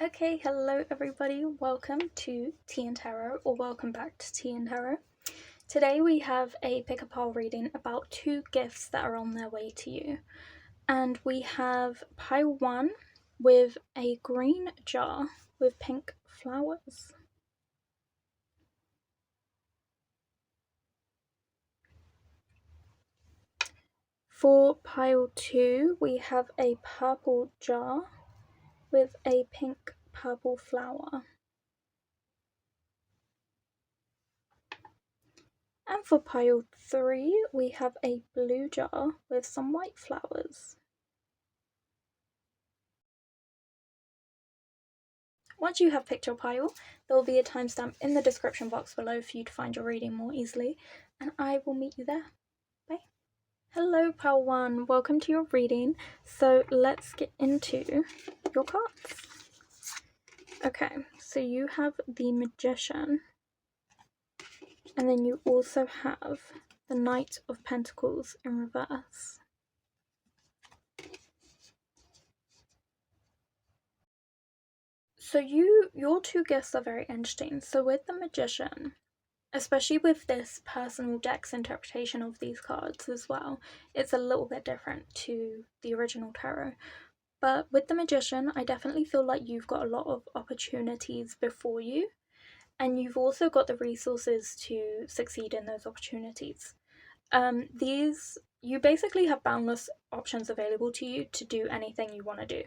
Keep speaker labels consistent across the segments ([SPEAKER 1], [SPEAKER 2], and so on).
[SPEAKER 1] Okay, hello everybody, welcome to TìandTarot, or welcome back to TìandTarot. Today we have a pick-a-pile reading about 2 gifts that are on their way to you. And we have pile 1 with a green jar with pink flowers. For pile 2 we have a purple jar with a pink purple flower. And for pile 3, we have a blue jar with some white flowers. Once you have picked your pile, there will be a timestamp in the description box below for you to find your reading more easily, and I will meet you there. Bye. Hello, pile 1. Welcome to your reading. So let's get into your cards. Okay, so you have the Magician. And then you also have the Knight of Pentacles in reverse. So your 2 gifts are very interesting. So with the Magician, especially with this personal deck's interpretation of these cards as well, it's a little bit different to the original tarot. But with the Magician, I definitely feel like you've got a lot of opportunities before you, and you've also got the resources to succeed in those opportunities. You basically have boundless options available to you to do anything you want to do,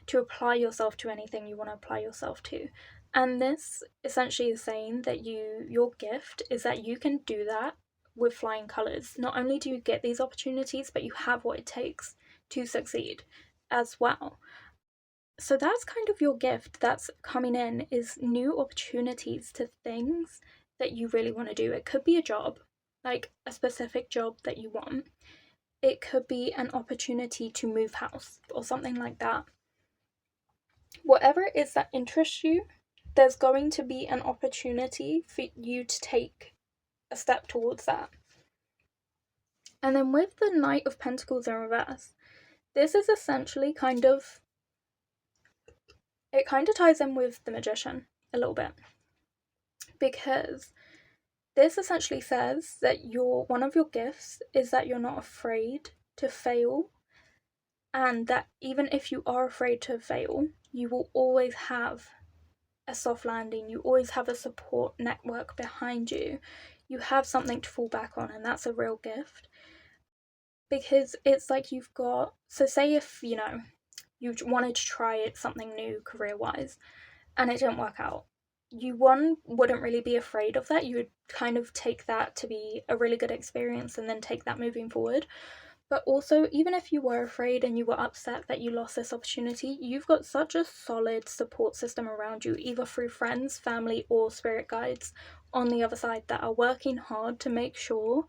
[SPEAKER 1] to apply yourself to anything you want to apply yourself to. And this essentially is saying that your gift is that you can do that with flying colours. Not only do you get these opportunities, but you have what it takes to succeed as well. So that's kind of your gift that's coming in, is new opportunities to things that you really want to do. It could be a job, like a specific job that you want. It could be an opportunity to move house or something like that. Whatever it is that interests you, there's going to be an opportunity for you to take a step towards that. And then with the Knight of Pentacles in reverse, this is essentially it kind of ties in with the Magician a little bit, because this essentially says that one of your gifts is that you're not afraid to fail, and that even if you are afraid to fail, you will always have a soft landing. You always have a support network behind you. You have something to fall back on, and that's a real gift. Because it's like you've got, so say if, you wanted to try something new career-wise, and it didn't work out, you wouldn't really be afraid of that. You would kind of take that to be a really good experience and then take that moving forward. But also, even if you were afraid and you were upset that you lost this opportunity, you've got such a solid support system around you, either through friends, family, or spirit guides on the other side, that are working hard to make sure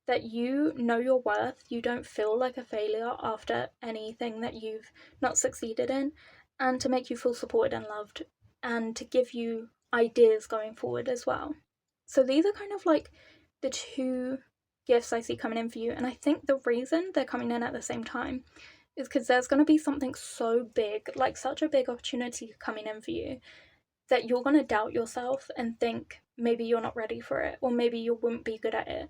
[SPEAKER 1] that you know your worth, you don't feel like a failure after anything that you've not succeeded in, and to make you feel supported and loved, and to give you ideas going forward as well. So these are kind of like the 2 gifts I see coming in for you, and I think the reason they're coming in at the same time is because there's going to be something so big, like such a big opportunity coming in for you, that you're going to doubt yourself and think maybe you're not ready for it, or maybe you wouldn't be good at it.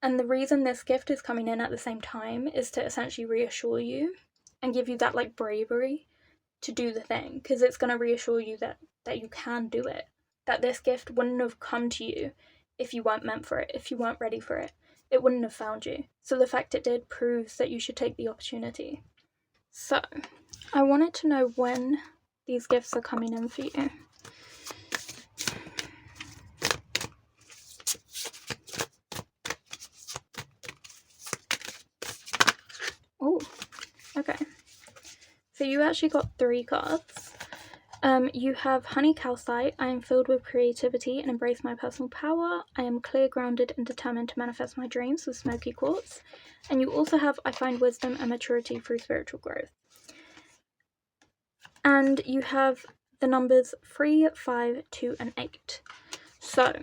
[SPEAKER 1] And the reason this gift is coming in at the same time is to essentially reassure you and give you that like bravery to do the thing, because it's going to reassure you that you can do it, that this gift wouldn't have come to you if you weren't meant for it, if you weren't ready for it. It wouldn't have found you. So the fact it did proves that you should take the opportunity. So I wanted to know when these gifts are coming in for you. Oh, okay. So you actually got 3 cards. You have Honey Calcite. I am filled with creativity and embrace my personal power. I am clear, grounded, and determined to manifest my dreams with Smoky Quartz. And you also have I find wisdom and maturity through spiritual growth. And you have the numbers 3, 5, 2, and 8. So,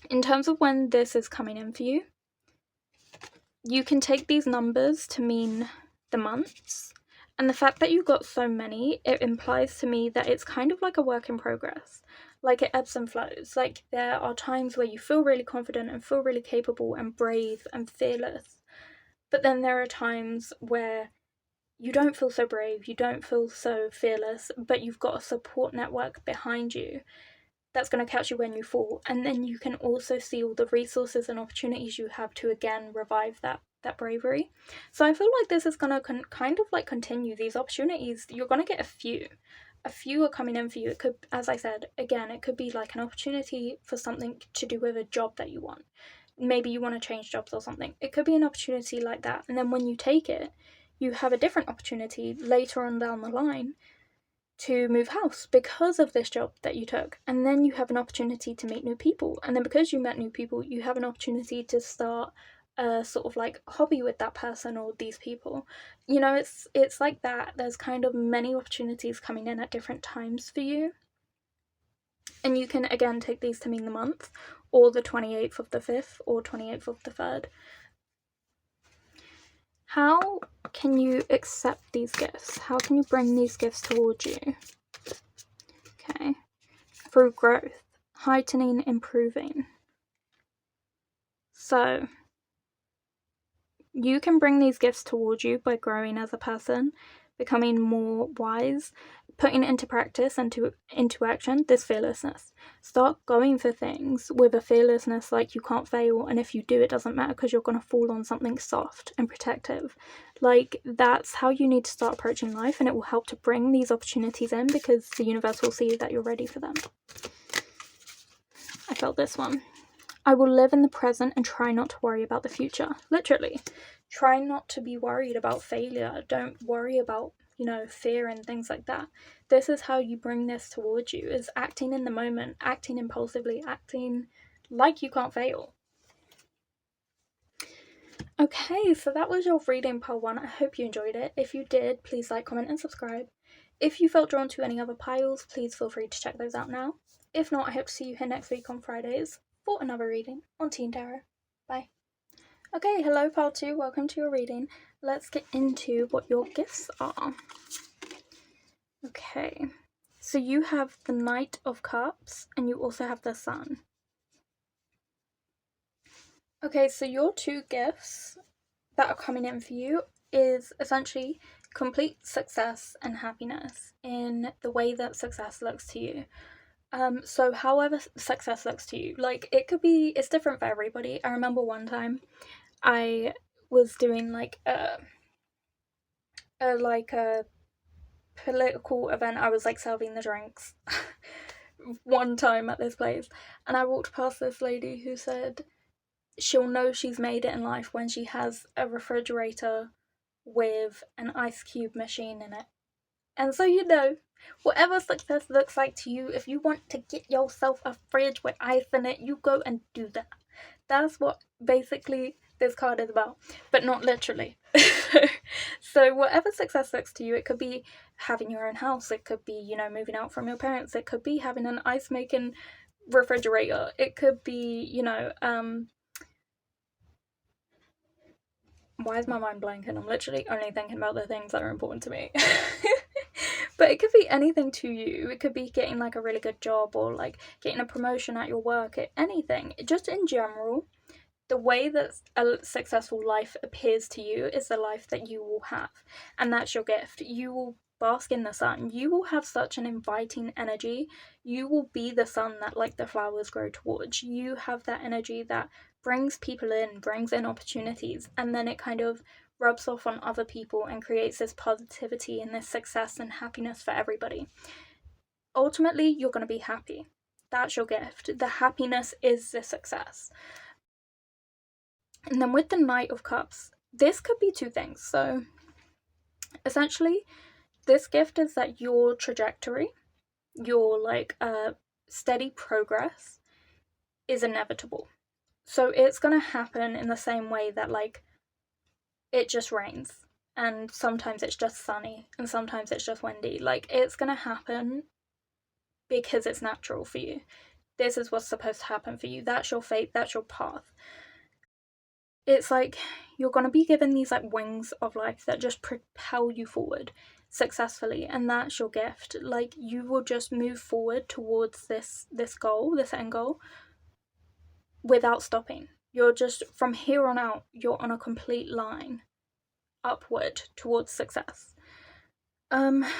[SPEAKER 1] in terms of when this is coming in for you, you can take these numbers to mean the months, And the fact that you got so many, it implies to me that it's kind of like a work in progress. Like, it ebbs and flows. Like, there are times where you feel really confident and feel really capable and brave and fearless. But then there are times where you don't feel so brave, you don't feel so fearless, but you've got a support network behind you that's going to catch you when you fall. And then you can also see all the resources and opportunities you have to again revive that bravery. So I feel like this is going to kind of like continue these opportunities. You're going to get a few are coming in for you. It could, as I said again, it could be like an opportunity for something to do with a job that you want. Maybe you want to change jobs or something. It could be an opportunity like that, and then when you take it, you have a different opportunity later on down the line to move house because of this job that you took. And then you have an opportunity to meet new people. And then because you met new people, you have an opportunity to start a sort of like hobby with that person or these people. You know, it's like that. There's kind of many opportunities coming in at different times for you. And you can again take these to mean the month, or the 28th of the 5th, or 28th of the 3rd. How can you accept these gifts? How can you bring these gifts towards you? Okay. Through growth, heightening, improving. So, you can bring these gifts towards you by growing as a person, becoming more wise, putting into practice and into action this fearlessness. Start going for things with a fearlessness like you can't fail, and if you do, it doesn't matter because you're going to fall on something soft and protective. Like, that's how you need to start approaching life, and it will help to bring these opportunities in because the universe will see that you're ready for them. I felt this one. I will live in the present and try not to worry about the future. Literally. Try not to be worried about failure. Don't worry about, fear and things like that. This is how you bring this towards you, is acting in the moment, acting impulsively, acting like you can't fail. Okay, so that was your reading pile 1. I hope you enjoyed it. If you did, please like, comment, and subscribe. If you felt drawn to any other piles, please feel free to check those out now. If not, I hope to see you here next week on Fridays for another reading on TìandTarot. Bye. Okay, hello pile 2, welcome to your reading. Let's get into what your gifts are. Okay, so you have the Knight of Cups and you also have the Sun. Okay, so your 2 gifts that are coming in for you is essentially complete success and happiness in the way that success looks to you. So however success looks to you, like, it's different for everybody. I remember one time I was doing like a political event. I was like serving the drinks one time at this place, and I walked past this lady who said she'll know she's made it in life when she has a refrigerator with an ice cube machine in it. And so, whatever success looks like to you, if you want to get yourself a fridge with ice in it, you go and do that. That's what basically this card is about, but not literally. So whatever success looks to you, it could be having your own house, it could be, moving out from your parents, it could be having an ice making refrigerator, it could be, why is my mind blanking? I'm literally only thinking about the things that are important to me. But it could be anything to you. It could be getting like a really good job, or like getting a promotion at your work, anything. Just in general, the way that a successful life appears to you is the life that you will have. And that's your gift. You will bask in the sun. You will have such an inviting energy. You will be the sun that like the flowers grow towards. You have that energy that brings people in, brings in opportunities, and then it kind of rubs off on other people and creates this positivity and this success and happiness for everybody. Ultimately, you're going to be happy. That's your gift. The happiness is the success. And then with the Knight of Cups, this could be 2 things. So essentially, this gift is that your trajectory, your like steady progress is inevitable. So it's going to happen in the same way that like it just rains, and sometimes it's just sunny, and sometimes it's just windy. Like, it's going to happen because it's natural for you. This is what's supposed to happen for you. That's your fate, that's your path. it's like you're going to be given these like wings of life that just propel you forward successfully, and that's your gift. Like, you will just move forward towards this goal, this end goal, without stopping. You're just, from here on out, you're on a complete line upward towards success.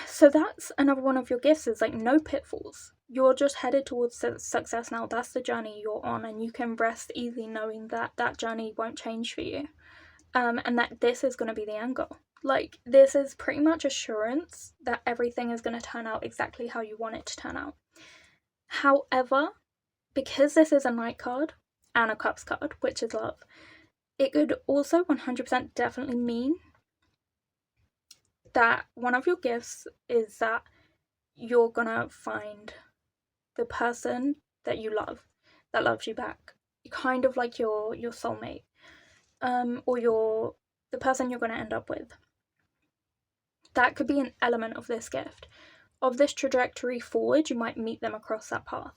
[SPEAKER 1] So that's another one of your gifts, is like no pitfalls. You're just headed towards success now. That's the journey you're on, and you can rest easy knowing that that journey won't change for you. And that this is going to be the end goal. Like, this is pretty much assurance that everything is going to turn out exactly how you want it to turn out. However, because this is a Knight card and a Cups card, which is love, it could also 100% definitely mean that one of your gifts is that you're gonna find the person that you love, that loves you back, kind of like your soulmate, or the person you're gonna end up with. That could be an element of this gift. Of this trajectory forward, you might meet them across that path.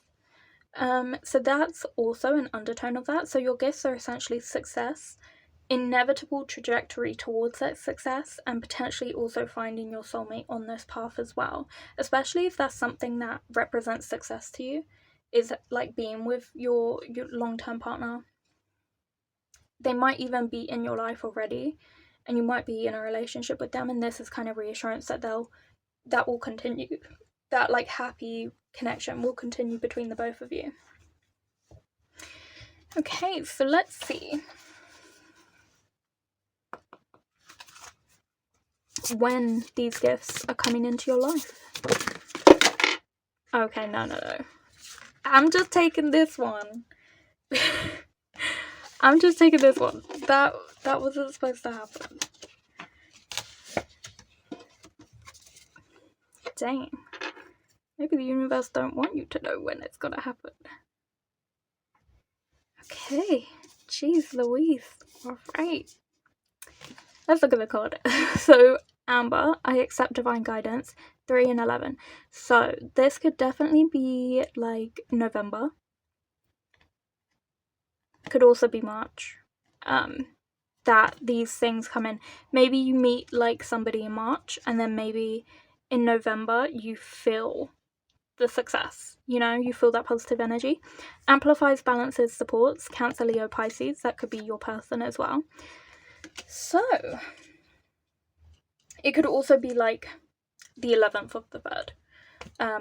[SPEAKER 1] So that's also an undertone of that. So your gifts are essentially success, inevitable trajectory towards that success, and potentially also finding your soulmate on this path as well, especially if that's something that represents success to you, is like being with your long-term partner. They might even be in your life already, and you might be in a relationship with them, and this is kind of reassurance that that will continue, that like happy connection will continue between the both of you. Okay, so let's see when these gifts are coming into your life. Okay, no. I'm just taking this one. I'm just taking this one. That wasn't supposed to happen. Dang. Maybe the universe don't want you to know when it's gonna happen. Okay. Jeez Louise. Alright. Let's look at the card. So, Amber, I accept divine guidance, 3 and 11. So, this could definitely be like November. Could also be March. That these things come in. Maybe you meet like somebody in March, and then maybe in November you feel the success. You feel that positive energy. Amplifies, balances, supports. Cancer, Leo, Pisces. That could be your person as well. So, it could also be like the 11th of the 3rd.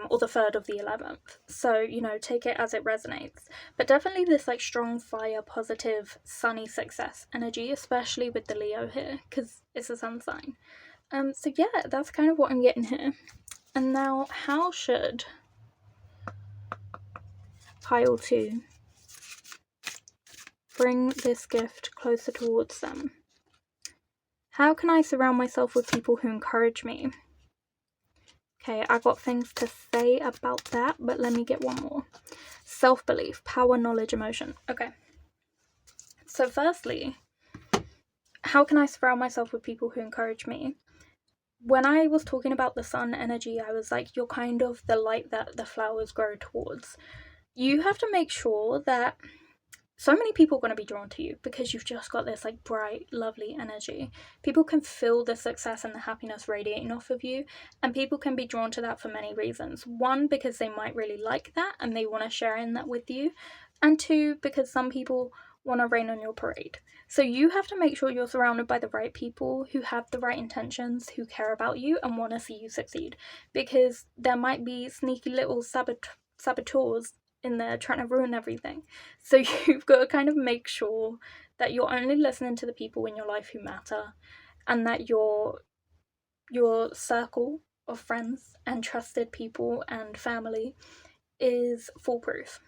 [SPEAKER 1] Or the 3rd of the 11th. So, take it as it resonates. But definitely this like strong fire, positive, sunny success energy, especially with the Leo here, because it's a sun sign. So yeah, that's kind of what I'm getting here. And now, how should pile 2 bring this gift closer towards them? How can I surround myself with people who encourage me? Okay, I got things to say about that, but let me get one more. Self-belief, power, knowledge, emotion. Okay. So firstly, how can I surround myself with people who encourage me? When I was talking about the sun energy, I was like, you're kind of the light that the flowers grow towards. You have to make sure that so many people are going to be drawn to you because you've just got this like bright, lovely energy. People can feel the success and the happiness radiating off of you, and people can be drawn to that for many reasons. 1, because they might really like that and they want to share in that with you, and 2, because some people want to rain on your parade. So you have to make sure you're surrounded by the right people who have the right intentions, who care about you and want to see you succeed, because there might be sneaky little saboteurs in there trying to ruin everything. So you've got to kind of make sure that you're only listening to the people in your life who matter, and that your circle of friends and trusted people and family is foolproof.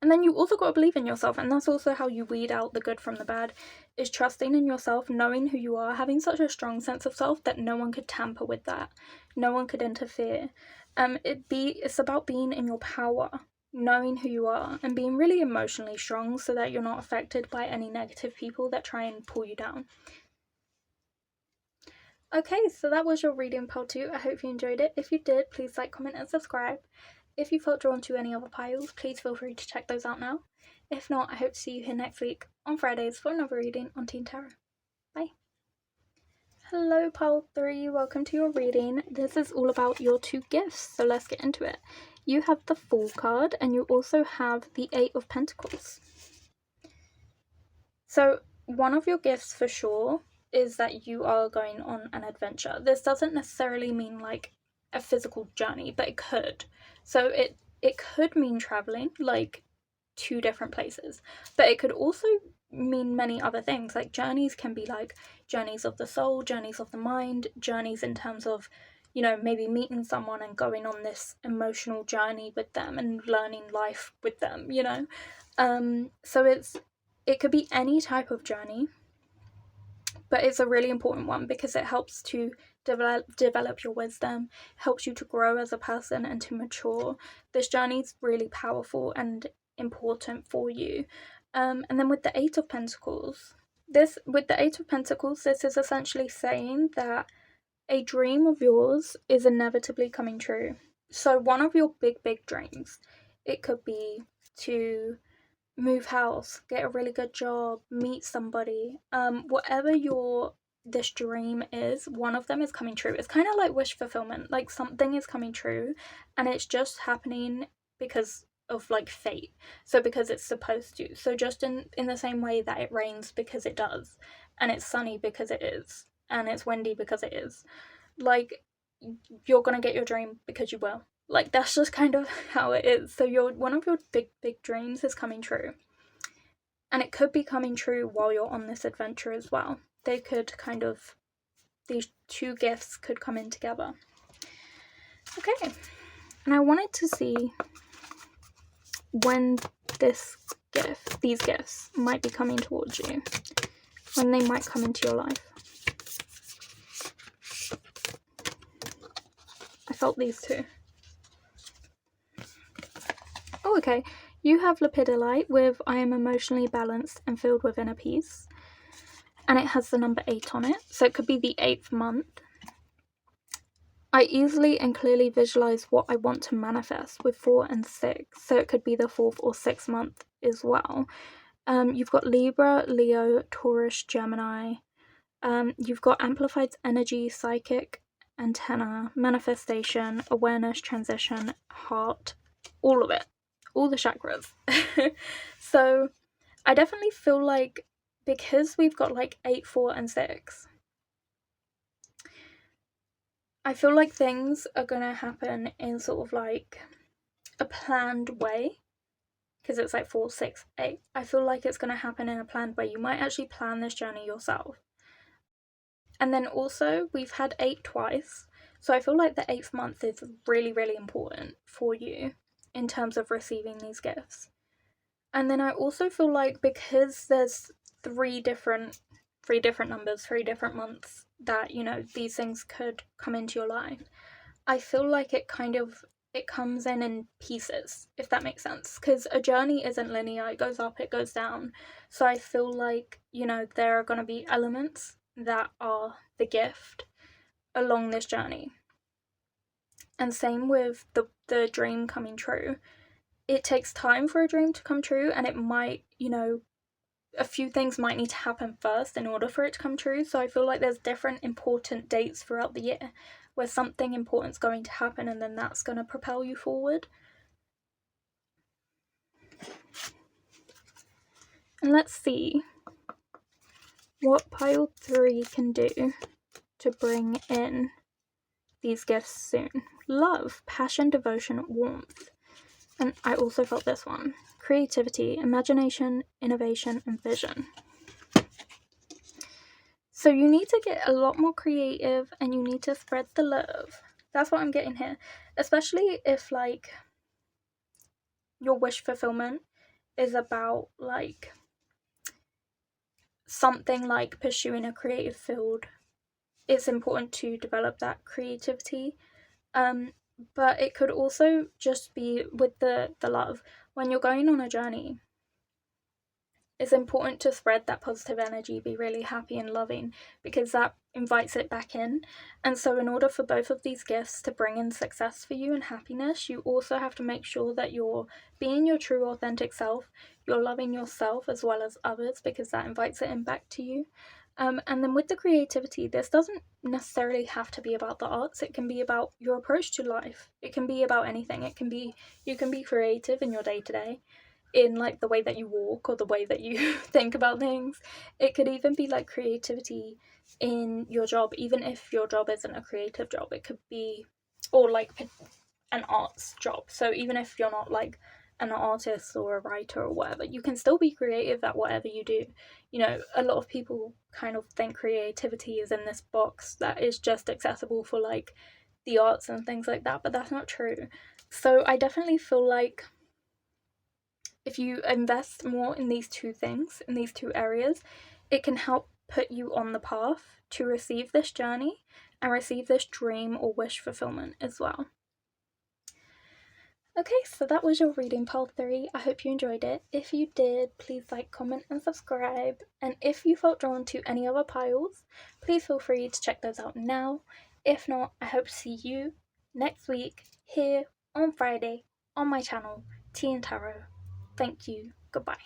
[SPEAKER 1] And then you also got to believe in yourself, and that's also how you weed out the good from the bad, is trusting in yourself, knowing who you are, having such a strong sense of self that no one could tamper with that, no one could interfere. It's about being in your power, knowing who you are, and being really emotionally strong so that you're not affected by any negative people that try and pull you down. Okay, so that was your reading pile 2. I hope you enjoyed it. If you did, please like, comment, and subscribe. If you felt drawn to any other piles, please feel free to check those out now. If not, I hope to see you here next week on Fridays for another reading on Teen Tarot. Bye. Hello, Pile 3. Welcome to your reading. This is all about your 2 gifts, so let's get into it. You have the Fool card, and you also have the 8 of Pentacles. So one of your gifts for sure is that you are going on an adventure. This doesn't necessarily mean like a physical journey, but it could. So it could mean traveling, like to different places, but it could also mean many other things. Like journeys can be like journeys of the soul, journeys of the mind, journeys in terms of, you know, maybe meeting someone and going on this emotional journey with them and learning life with them, you know. So it could be any type of journey, but it's a really important one because it helps to develop your wisdom, helps you to grow as a person and to mature. This journey is really powerful and important for you. And then with the 8 of Pentacles, this is essentially saying that a dream of yours is inevitably coming true. So one of your big dreams, it could be to move house, get a really good job, meet somebody, whatever this dream is, one of them is coming true. It's kind of like wish fulfillment, like something is coming true and it's just happening because of like fate, so because it's supposed to. So just in the same way that it rains because it does, and it's sunny because it is, and it's windy because it is, like you're gonna get your dream because you will. Like that's just kind of how it is. So one of your big dreams is coming true, and it could be coming true while you're on this adventure as well. They could kind of, these 2 gifts could come in together. Okay, and I wanted to see when these gifts might be coming towards you, when they might come into your life. I felt these 2. Oh, okay. You have Lepidolite with I am emotionally balanced and filled with inner peace. And it has the number 8 on it. So it could be the 8th month. I easily and clearly visualize what I want to manifest with 4 and 6. So it could be the 4th or 6th month as well. You've got Libra, Leo, Taurus, Gemini. You've got amplified energy, psychic, antenna, manifestation, awareness, transition, heart, all of it. All the chakras. So I definitely feel like because we've got like 8, 4, and 6, I feel like things are going to happen in sort of like a planned way, because it's like 4, 6, 8. I feel like it's going to happen in a planned way. You might actually plan this journey yourself. And then also we've had 8 twice, so I feel like the 8th month is really important for you in terms of receiving these gifts. And then I also feel like because there's 3 different numbers, 3 different months that, you know, these things could come into your life, I feel like it comes in pieces, if that makes sense, because a journey isn't linear. It goes up, it goes down. So I feel like, you know, there are going to be elements that are the gift along this journey. And same with the dream coming true. It takes time for a dream to come true, and it might, you know, a few things might need to happen first in order for it to come true. So I feel like there's different important dates throughout the year where something important's going to happen, and then that's going to propel you forward. And let's see what pile 3 can do to bring in these gifts soon. Love, passion, devotion, warmth. And I also felt this one. Creativity, imagination, innovation, and vision. So you need to get a lot more creative and you need to spread the love. That's what I'm getting here. Especially if, like, your wish fulfillment is about, like, something like pursuing a creative field. It's important to develop that creativity. But it could also just be with the love. When you're going on a journey, it's important to spread that positive energy, be really happy and loving, because that invites it back in. And so in order for both of these gifts to bring in success for you and happiness, you also have to make sure that you're being your true authentic self, you're loving yourself as well as others, because that invites it in back to you. And then with the creativity, this doesn't necessarily have to be about the arts. It can be about your approach to life. It can be about anything. It can be, you can be creative in your day-to-day, in like the way that you walk or the way that you think about things. It could even be like creativity in your job, even if your job isn't a creative job. It could be, or like an arts job. So even if you're not like an artist or a writer or whatever, you can still be creative at whatever you do. You know, a lot of people kind of think creativity is in this box that is just accessible for like the arts and things like that, but that's not true. So I definitely feel like if you invest more in these two things, in these two areas, it can help put you on the path to receive this journey and receive this dream or wish fulfillment as well. Okay, so that was your reading pile 3. I hope you enjoyed it. If you did, please like, comment, and subscribe. And if you felt drawn to any other piles, please feel free to check those out now. If not, I hope to see you next week here on Friday on my channel, TìandTarot. Thank you. Goodbye.